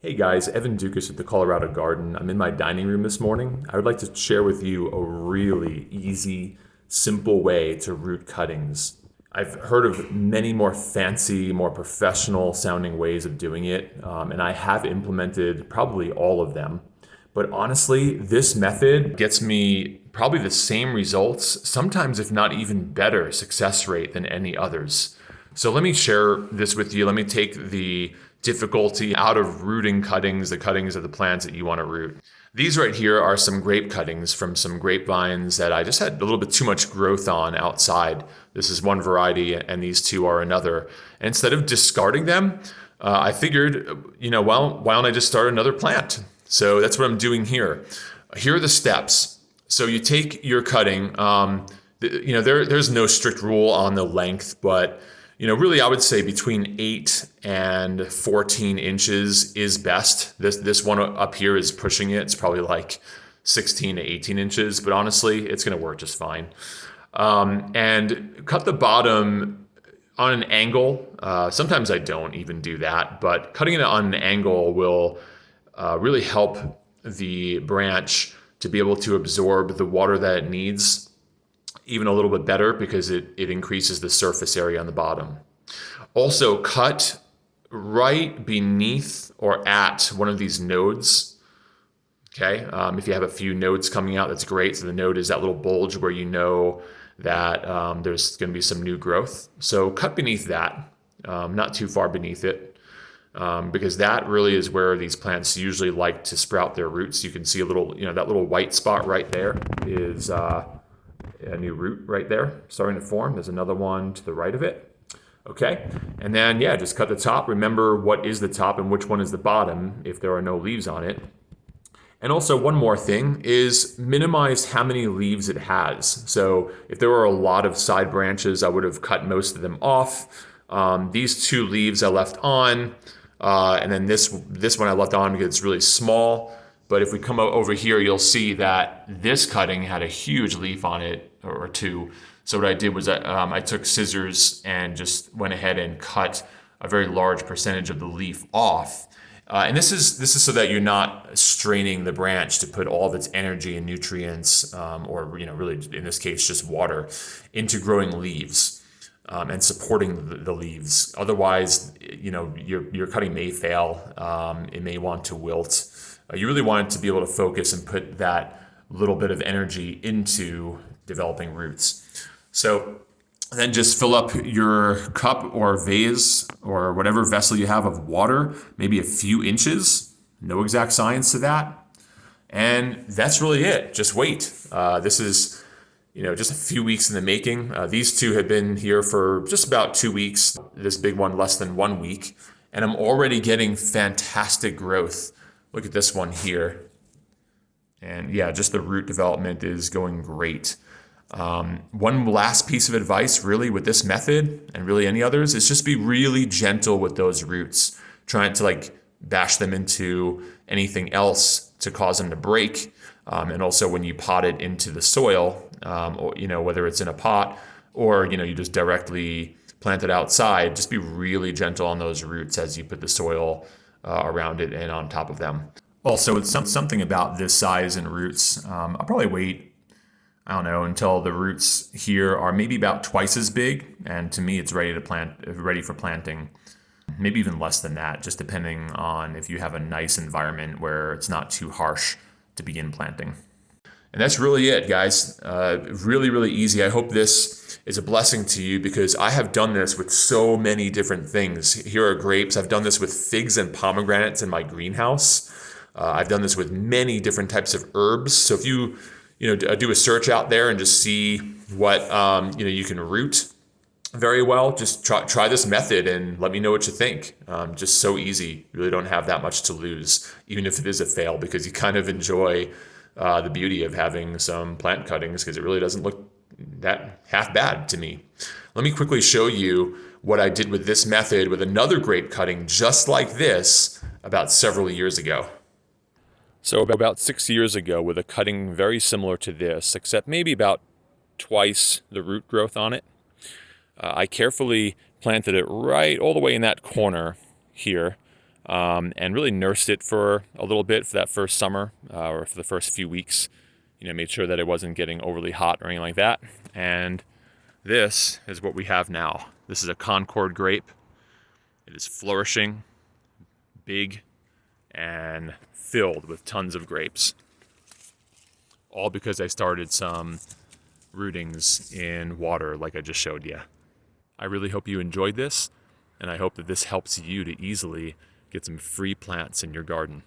Hey guys, Evan Dukas at the Colorado Garden. I'm in my dining room this morning. I would like to share with you a really easy, simple way to root cuttings. I've heard of many more fancy, more professional sounding ways of doing it, and I have implemented probably all of them. But honestly, this method gets me probably the same results, sometimes if not even better success rate than any others. So let me share this with you. Let me take the difficulty out of rooting cuttings, the cuttings of the plants that you want to root. These right here are some grape cuttings from some grapevines that I just had a little bit too much growth on outside. This is one variety and these two are another. And instead of discarding them, I figured, well, why don't I just start another plant? So that's what I'm doing here. Here are the steps. So you take your cutting, there's no strict rule on the length, but really I would say between 8 and 14 inches is best. This one up here is pushing it. It's probably like 16 to 18 inches, but honestly, it's going to work just fine. And cut the bottom on an angle. Sometimes I don't even do that, but cutting it on an angle will really help the branch to be able to absorb the water that it needs even a little bit better because it increases the surface area on the bottom. Also, cut right beneath or at one of these nodes. Okay, if you have a few nodes coming out, that's great. So the node is that little bulge where you know that there's going to be some new growth. So cut beneath that, not too far beneath it, because that really is where these plants usually like to sprout their roots. You can see a little, that little white spot right there is a new root right there starting to form. There's another one to the right of it. Okay, and then just cut the top. Remember what is the top and which one is the bottom if there are no leaves on it. And also one more thing is minimize how many leaves it has. So if there were a lot of side branches, I would have cut most of them off. These 2 leaves I left on, and then this one I left on because it's really small. But if we come over here, you'll see that this cutting had a huge leaf on it, or 2. So what I did was I took scissors and just went ahead and cut a very large percentage of the leaf off. And this is so that you're not straining the branch to put all of its energy and nutrients, or really in this case just water, into growing leaves and supporting the leaves. Otherwise, your cutting may fail. It may want to wilt. You really want it to be able to focus and put that little bit of energy into developing roots. So then just fill up your cup or vase or whatever vessel you have of water, maybe a few inches. No exact science to that. And that's really it. Just wait. This is, just a few weeks in the making. These 2 have been here for just about 2 weeks. This big one less than 1 week. And I'm already getting fantastic growth. Look at this one here. And just the root development is going great. One last piece of advice really with this method and really any others is just be really gentle with those roots, trying to bash them into anything else to cause them to break. And also when you pot it into the soil, or, whether it's in a pot or, you just directly plant it outside, just be really gentle on those roots as you put the soil around it and on top of them. Also, it's something about this size and roots. I'll probably wait, I don't know, until the roots here are maybe about twice as big, and to me, it's ready for planting. Maybe even less than that, just depending on if you have a nice environment where it's not too harsh to begin planting. And that's really it, guys. Really, really easy. I hope this is a blessing to you because I have done this with so many different things. Here are grapes. I've done this with figs and pomegranates in my greenhouse. I've done this with many different types of herbs. So if you do a search out there and just see what you can root very well, just try this method and let me know what you think. Just so easy. You really don't have that much to lose, even if it is a fail, because you kind of enjoy the beauty of having some plant cuttings because it really doesn't look that half bad to me. Let me quickly show you what I did with this method with another grape cutting just like this about several years ago. So about 6 years ago with a cutting very similar to this, except maybe about twice the root growth on it, I carefully planted it right all the way in that corner here. and really nursed it for a little bit for that first summer, or for the first few weeks. Made sure that it wasn't getting overly hot or anything like that. And this is what we have now. This is a Concord grape. It is flourishing, big, and filled with tons of grapes. All because I started some rootings in water like I just showed you. I really hope you enjoyed this, and I hope that this helps you to easily get some free plants in your garden.